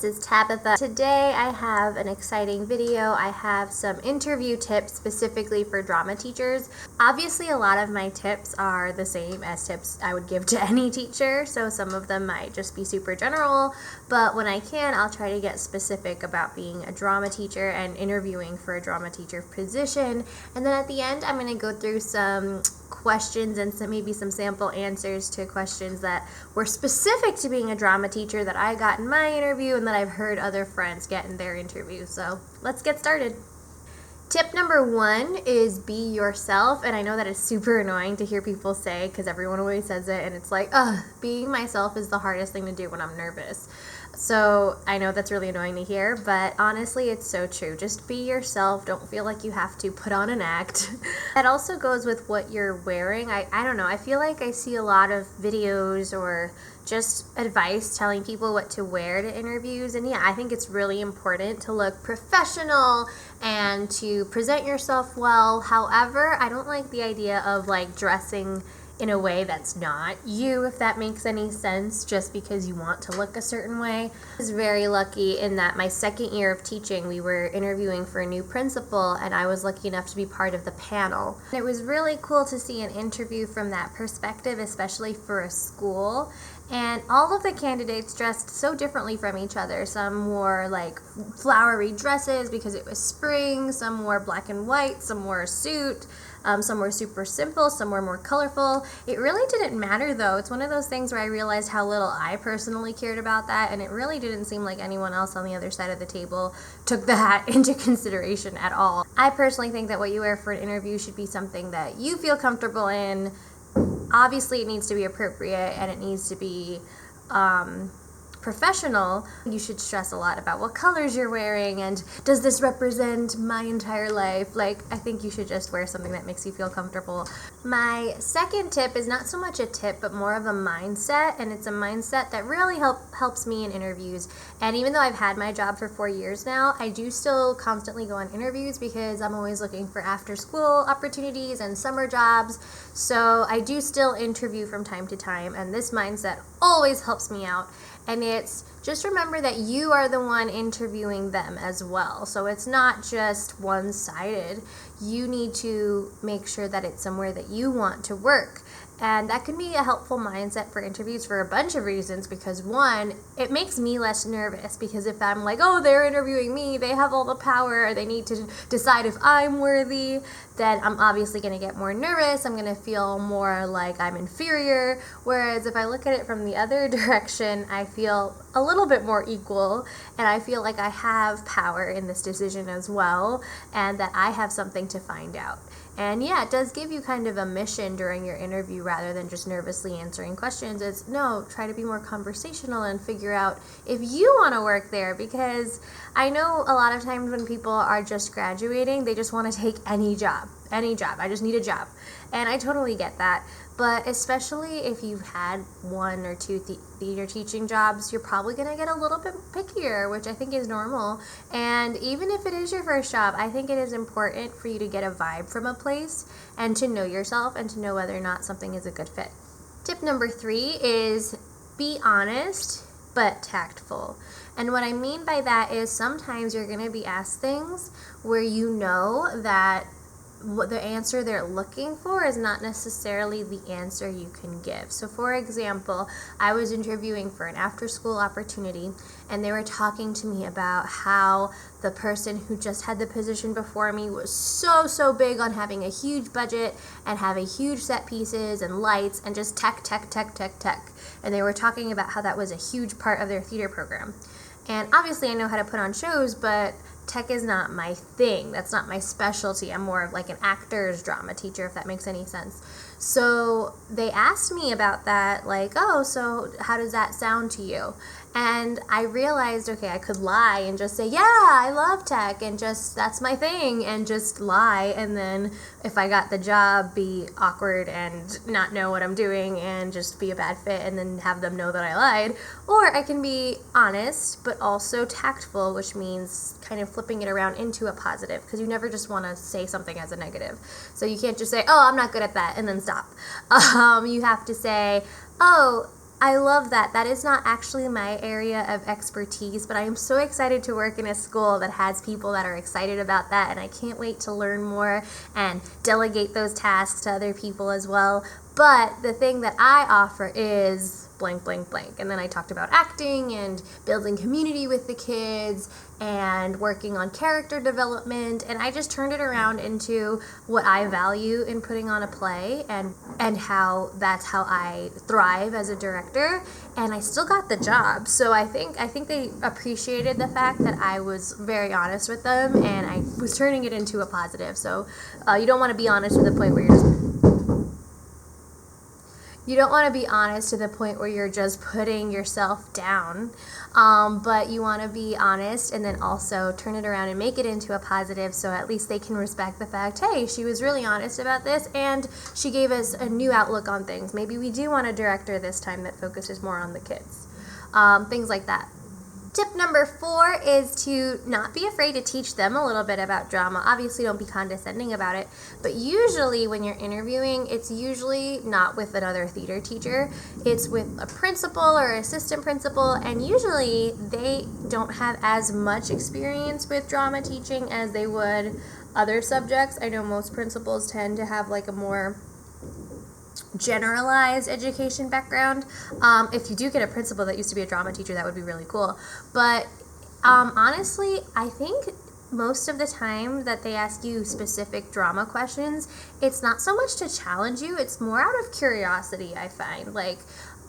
is Tabitha. Today I have an exciting video. I have some interview tips specifically for drama teachers. Obviously, a lot of my tips are the same as tips I would give to any teacher, so some of them might just be super general, but when I can, I'll try to get specific about being a drama teacher and interviewing for a drama teacher position. And then at the end, I'm going to go through some questions and maybe some sample answers to questions that were specific to being a drama teacher that I got in my interview and that I've heard other friends get in their interviews. So let's get started. Tip number 1 is be yourself, and I know that is super annoying to hear people say because everyone always says it, and it's like, being myself is the hardest thing to do when I'm nervous. So I know that's really annoying to hear, but honestly, it's so true. Just be yourself. Don't feel like you have to put on an act. That also goes with what you're wearing. I don't know. I feel like I see a lot of videos or just advice telling people what to wear to interviews. And yeah, I think it's really important to look professional and to present yourself well. However, I don't like the idea of like dressing in a way that's not you, if that makes any sense, just because you want to look a certain way. I was very lucky in that my second year of teaching, we were interviewing for a new principal, and I was lucky enough to be part of the panel. And it was really cool to see an interview from that perspective, especially for a school. And all of the candidates dressed so differently from each other. Some wore like flowery dresses because it was spring, some wore black and white, some wore a suit, some were super simple, some were more colorful. It really didn't matter though. It's one of those things where I realized how little I personally cared about that, and it really didn't seem like anyone else on the other side of the table took that into consideration at all. I personally think that what you wear for an interview should be something that you feel comfortable in. Obviously, it needs to be appropriate and it needs to be professional. You should stress a lot about what colors you're wearing and does this represent my entire life. Like, I think you should just wear something that makes you feel comfortable. My second tip is not so much a tip, but more of a mindset, and it's a mindset that really helps me in interviews. And even though I've had my job for 4 years now, I do still constantly go on interviews because I'm always looking for after school opportunities and summer jobs. So I do still interview from time to time, and this mindset always helps me out. And it's just remember that you are the one interviewing them as well. So it's not just one-sided. You need to make sure that it's somewhere that you want to work. And that can be a helpful mindset for interviews for a bunch of reasons, because one, it makes me less nervous, because if I'm like, they're interviewing me, they have all the power, they need to decide if I'm worthy, then I'm obviously going to get more nervous, I'm going to feel more like I'm inferior, whereas if I look at it from the other direction, I feel a little bit more equal, and I feel like I have power in this decision as well, and that I have something to find out. And yeah, it does give you kind of a mission during your interview rather than just nervously answering questions. It's try to be more conversational and figure out if you want to work there, because I know a lot of times when people are just graduating, they just want to take any job. I just need a job. And I totally get that. But especially if you've had 1 or 2 theater teaching jobs, you're probably going to get a little bit pickier, which I think is normal. And even if it is your first job, I think it is important for you to get a vibe from a place and to know yourself and to know whether or not something is a good fit. Tip number 3 is be honest but tactful. And what I mean by that is sometimes you're going to be asked things where you know that what the answer they're looking for is not necessarily the answer you can give. So for example, I was interviewing for an after-school opportunity, and they were talking to me about how the person who just had the position before me was so big on having a huge budget and having huge set pieces and lights and just tech. And they were talking about how that was a huge part of their theater program. And obviously I know how to put on shows, but tech is not my thing. That's not my specialty. I'm more of like an actor's drama teacher, if that makes any sense. So they asked me about that, like, so how does that sound to you? And I realized, okay, I could lie and just say, yeah, I love tech, and just, that's my thing, and just lie. And then if I got the job, be awkward and not know what I'm doing and just be a bad fit and then have them know that I lied. Or I can be honest, but also tactful, which means kind of flipping it around into a positive, because you never just want to say something as a negative. So you can't just say, I'm not good at that, and then stop. You have to say, I love that. That is not actually my area of expertise, but I am so excited to work in a school that has people that are excited about that, and I can't wait to learn more and delegate those tasks to other people as well. But the thing that I offer is blank, blank, blank. And then I talked about acting and building community with the kids and working on character development, and I just turned it around into what I value in putting on a play, and how that's how I thrive as a director, and I still got the job. So I think they appreciated the fact that I was very honest with them, and I was turning it into a positive. So you don't want to be honest to the point where you're just putting yourself down, but you want to be honest and then also turn it around and make it into a positive, so at least they can respect the fact, hey, she was really honest about this and she gave us a new outlook on things. Maybe we do want a director this time that focuses more on the kids. Things like that. Tip number 4 is to not be afraid to teach them a little bit about drama. Obviously, don't be condescending about it, but usually when you're interviewing, it's usually not with another theater teacher. It's with a principal or assistant principal, and usually they don't have as much experience with drama teaching as they would other subjects. I know most principals tend to have like a more generalized education background. If you do get a principal that used to be a drama teacher, that would be really cool. But honestly, I think most of the time that they ask you specific drama questions, it's not so much to challenge you, it's more out of curiosity, I find. Like,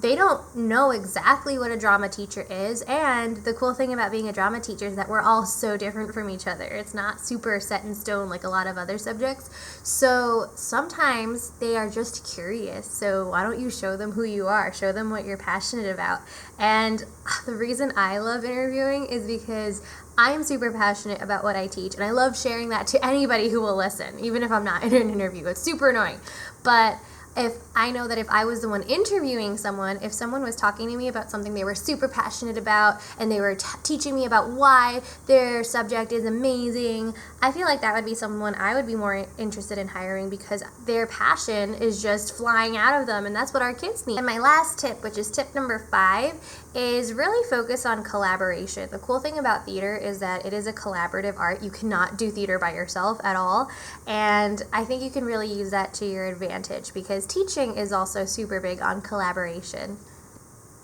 they don't know exactly what a drama teacher is, and the cool thing about being a drama teacher is that we're all so different from each other. It's not super set in stone like a lot of other subjects, so sometimes they are just curious. So why don't you show them who you are, show them what you're passionate about. And the reason I love interviewing is because I'm super passionate about what I teach, and I love sharing that to anybody who will listen, even if I'm not in an interview. It's super annoying, but if I know that if I was the one interviewing someone, if someone was talking to me about something they were super passionate about and they were teaching me about why their subject is amazing, I feel like that would be someone I would be more interested in hiring, because their passion is just flying out of them, and that's what our kids need. And my last tip, which is tip number 5, is really focus on collaboration. The cool thing about theater is that it is a collaborative art. You cannot do theater by yourself at all, and I think you can really use that to your advantage, because teaching is also super big on collaboration.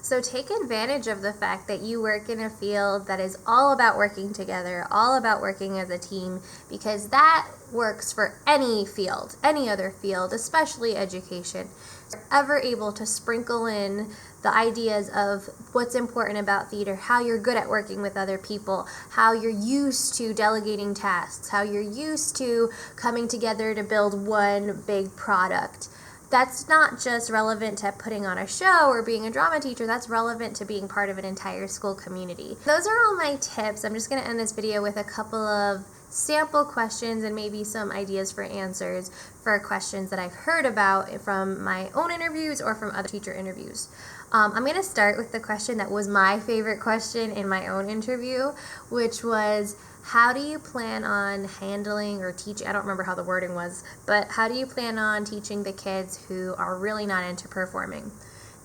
So take advantage of the fact that you work in a field that is all about working together, all about working as a team, because that works for any field, any other field, especially education. If you're ever able to sprinkle in the ideas of what's important about theater, how you're good at working with other people, how you're used to delegating tasks, how you're used to coming together to build one big product. That's not just relevant to putting on a show or being a drama teacher, that's relevant to being part of an entire school community. Those are all my tips. I'm just going to end this video with a couple of sample questions and maybe some ideas for answers for questions that I've heard about from my own interviews or from other teacher interviews. I'm going to start with the question that was my favorite question in my own interview, which was, how do you plan on handling or teaching, I don't remember how the wording was, but how do you plan on teaching the kids who are really not into performing?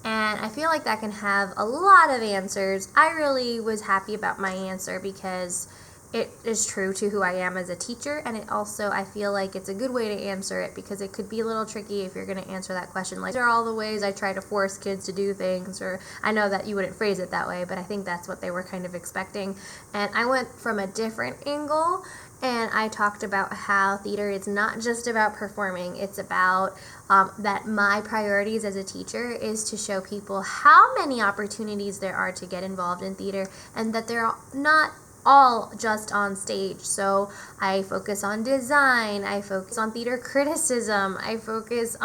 And I feel like that can have a lot of answers. I really was happy about my answer because it is true to who I am as a teacher, and it also, I feel like it's a good way to answer it, because it could be a little tricky if you're going to answer that question like, these are all the ways I try to force kids to do things, or I know that you wouldn't phrase it that way, but I think that's what they were kind of expecting. And I went from a different angle, and I talked about how theater is not just about performing, it's about that my priorities as a teacher is to show people how many opportunities there are to get involved in theater, and that they're not all just on stage. So I focus on design, I focus on theater criticism, I focus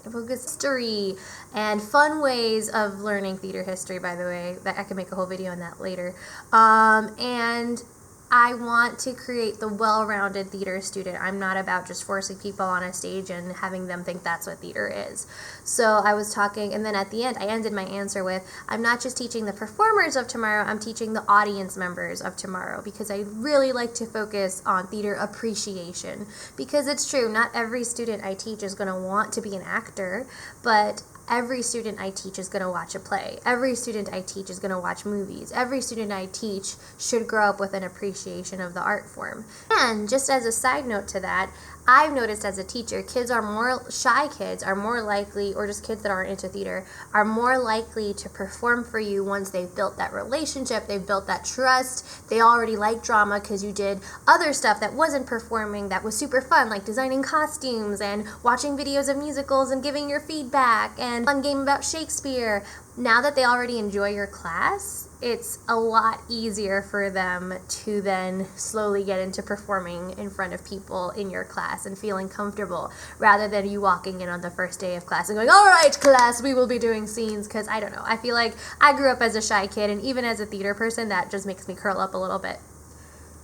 history and fun ways of learning theater history, by the way. I can make a whole video on that later. And I want to create the well-rounded theater student. I'm not about just forcing people on a stage and having them think that's what theater is. So I was talking, and then at the end, I ended my answer with, I'm not just teaching the performers of tomorrow, I'm teaching the audience members of tomorrow, because I really like to focus on theater appreciation. Because it's true, not every student I teach is going to want to be an actor, but every student I teach is going to watch a play. Every student I teach is going to watch movies. Every student I teach should grow up with an appreciation of the art form. And just as a side note to that, I've noticed as a teacher, shy kids are more likely, or just kids that aren't into theater, are more likely to perform for you once they've built that relationship, they've built that trust, they already like drama because you did other stuff that wasn't performing that was super fun, like designing costumes and watching videos of musicals and giving your feedback and fun game about Shakespeare. Now that they already enjoy your class, it's a lot easier for them to then slowly get into performing in front of people in your class and feeling comfortable, rather than you walking in on the first day of class and going, all right, class, we will be doing scenes. Because I don't know, I feel like I grew up as a shy kid, and even as a theater person, that just makes me curl up a little bit.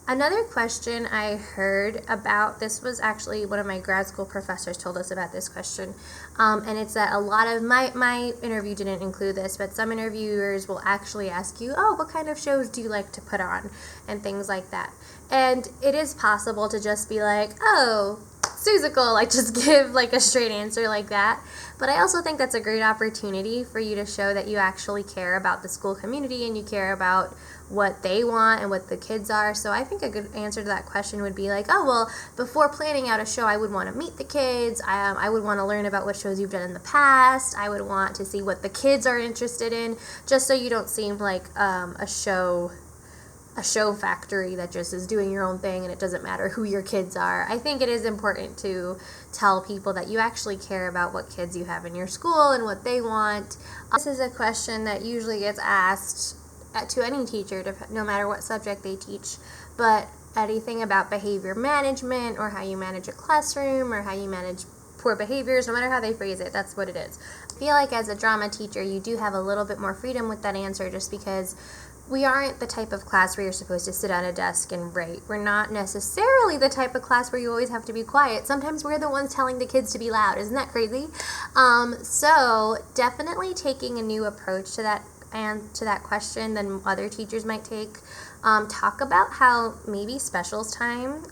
Another question I heard about, this was actually one of my grad school professors told us about this question, and it's that a lot of, my interview didn't include this, but some interviewers will actually ask you, oh, what kind of shows do you like to put on, and things like that. And it is possible to just be like, oh, Seussical, like just give like a straight answer like that. But I also think that's a great opportunity for you to show that you actually care about the school community and you care about what they want and what the kids are. So I think a good answer to that question would be like, oh, well, before planning out a show, I would want to meet the kids. I would want to learn about what shows you've done in the past. I would want to see what the kids are interested in, just so you don't seem like a show factory that just is doing your own thing and it doesn't matter who your kids are. I think it is important to tell people that you actually care about what kids you have in your school and what they want. This is a question that usually gets asked to any teacher, no matter what subject they teach, but anything about behavior management or how you manage a classroom or how you manage poor behaviors, no matter how they phrase it, that's what it is. I feel like as a drama teacher, you do have a little bit more freedom with that answer, just because we aren't the type of class where you're supposed to sit at a desk and write. We're not necessarily the type of class where you always have to be quiet. Sometimes we're the ones telling the kids to be loud. Isn't that crazy? So definitely taking a new approach to that question than other teachers might take. Talk about how maybe specials time,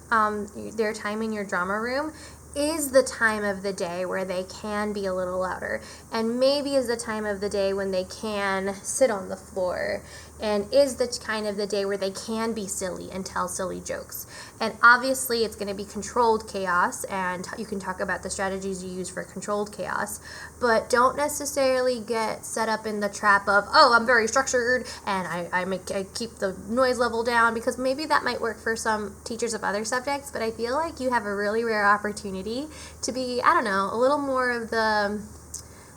their time in your drama room, is the time of the day where they can be a little louder, and maybe is the time of the day when they can sit on the floor, and is the kind of the day where they can be silly and tell silly jokes. And obviously it's going to be controlled chaos, and you can talk about the strategies you use for controlled chaos, but don't necessarily get set up in the trap of, oh, I'm very structured and I keep the noise level down, because maybe that might work for some teachers of other subjects, but I feel like you have a really rare opportunity to be, I don't know, a little more of the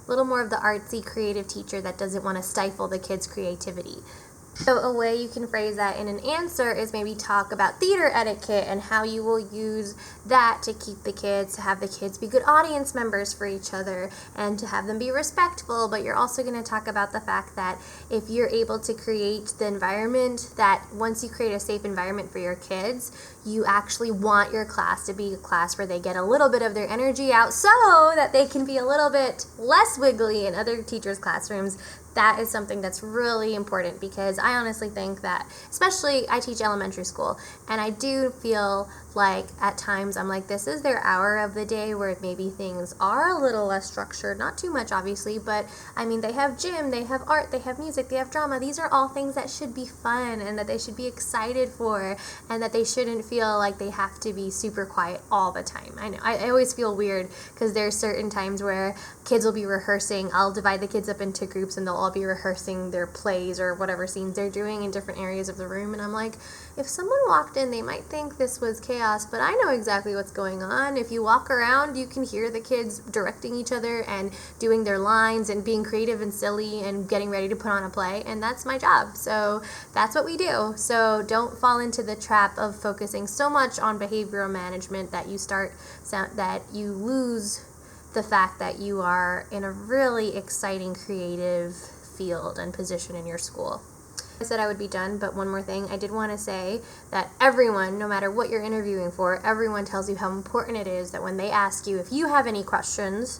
artsy, creative teacher that doesn't want to stifle the kids' creativity. So a way you can phrase that in an answer is maybe talk about theater etiquette and how you will use that to keep the kids, to have the kids be good audience members for each other and to have them be respectful. But you're also going to talk about the fact that if you're able to create the environment, that once you create a safe environment for your kids, you actually want your class to be a class where they get a little bit of their energy out so that they can be a little bit less wiggly in other teachers' classrooms. That is something that's really important, because I honestly think that, especially I teach elementary school, and I do feel like at times I'm like, this is their hour of the day where maybe things are a little less structured, not too much obviously, but I mean, they have gym, they have art, they have music, they have drama. These are all things that should be fun and that they should be excited for, and that they shouldn't feel like they have to be super quiet all the time. I know, I always feel weird because there's certain times where kids will be rehearsing. I'll divide the kids up into groups and they'll all be rehearsing their plays or whatever scenes they're doing in different areas of the room, and I'm like, if someone walked in, they might think this was chaos, but I know exactly what's going on. If you walk around, you can hear the kids directing each other and doing their lines and being creative and silly and getting ready to put on a play, and that's my job. So that's what we do. So don't fall into the trap of focusing so much on behavioral management that you lose the fact that you are in a really exciting creative field and position in your school. I said I would be done, but one more thing. I did want to say that everyone, no matter what you're interviewing for, everyone tells you how important it is that when they ask you if you have any questions,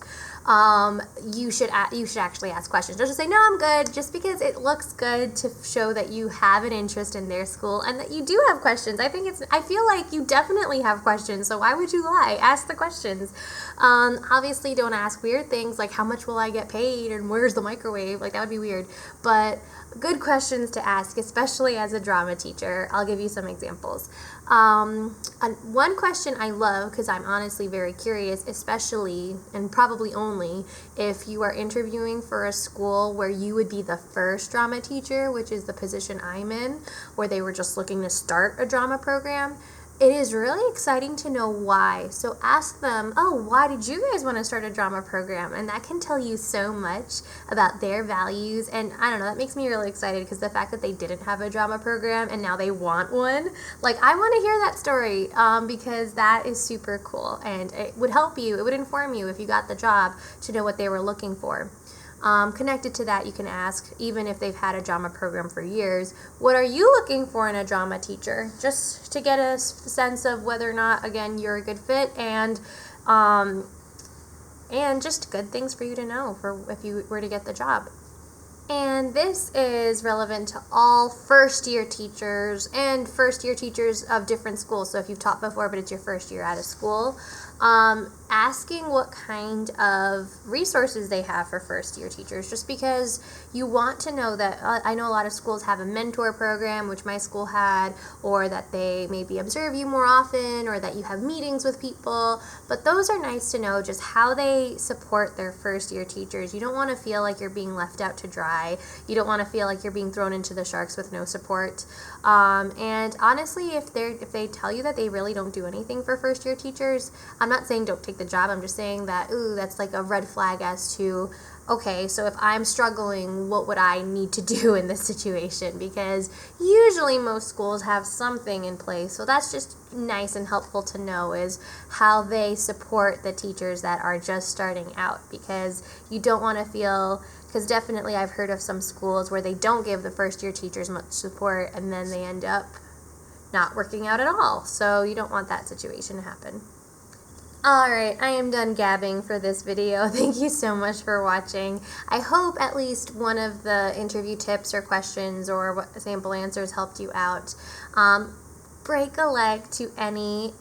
you should actually ask questions. Don't just say, no, I'm good, just because it looks good to show that you have an interest in their school and that you do have questions. I feel like you definitely have questions, so why would you lie? Ask the questions. Obviously, don't ask weird things like how much will I get paid and where's the microwave? Like, that would be weird. But good questions to ask, especially as a drama teacher. I'll give you some examples. One question I love, because I'm honestly very curious, especially and probably only if you are interviewing for a school where you would be the first drama teacher, which is the position I'm in, where they were just looking to start a drama program. It is really exciting to know why. So ask them, why did you guys want to start a drama program? And that can tell you so much about their values. And I don't know, that makes me really excited because the fact that they didn't have a drama program and now they want one, like, I want to hear that story because that is super cool. And it would help you, it would inform you if you got the job to know what they were looking for. Connected to that, you can ask, even if they've had a drama program for years, what are you looking for in a drama teacher? Just to get a sense of whether or not, again, you're a good fit, and just good things for you to know for if you were to get the job. And this is relevant to all first-year teachers and first-year teachers of different schools. So if you've taught before, but it's your first year at a school, asking what kind of resources they have for first-year teachers, just because you want to know that, I know a lot of schools have a mentor program, which my school had, or that they maybe observe you more often, or that you have meetings with people, but those are nice to know, just how they support their first-year teachers. You don't want to feel like you're being left out to dry. You don't want to feel like you're being thrown into the sharks with no support. And honestly, if they tell you that they really don't do anything for first-year teachers, I'm not saying don't take the job. I'm just saying that, that's like a red flag as to, okay, so if I'm struggling, what would I need to do in this situation? Because usually most schools have something in place. So that's just nice and helpful to know, is how they support the teachers that are just starting out. Because you don't want to feel, because definitely I've heard of some schools where they don't give the first year teachers much support and then they end up not working out at all. So you don't want that situation to happen. Alright, I am done gabbing for this video. Thank you so much for watching. I hope at least one of the interview tips or questions or sample answers helped you out. Break a leg to any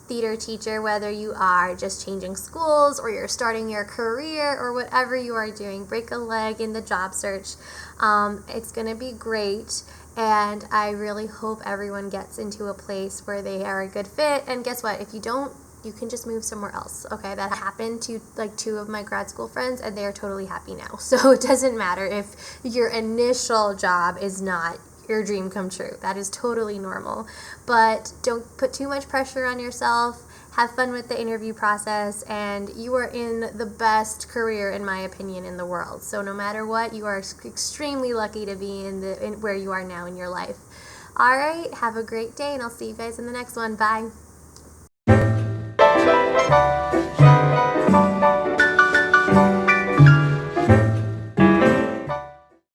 theater teacher, whether you are just changing schools or you're starting your career or whatever you are doing. Break a leg in the job search. It's going to be great. And I really hope everyone gets into a place where they are a good fit. And guess what? If you don't, you can just move somewhere else. Okay, that happened to like 2 of my grad school friends and they're totally happy now. So it doesn't matter if your initial job is not your dream come true. That is totally normal. But don't put too much pressure on yourself. Have fun with the interview process, and you are in the best career, in my opinion, in the world. So no matter what, you are extremely lucky to be in where you are now in your life. All right, have a great day, and I'll see you guys in the next one. Bye.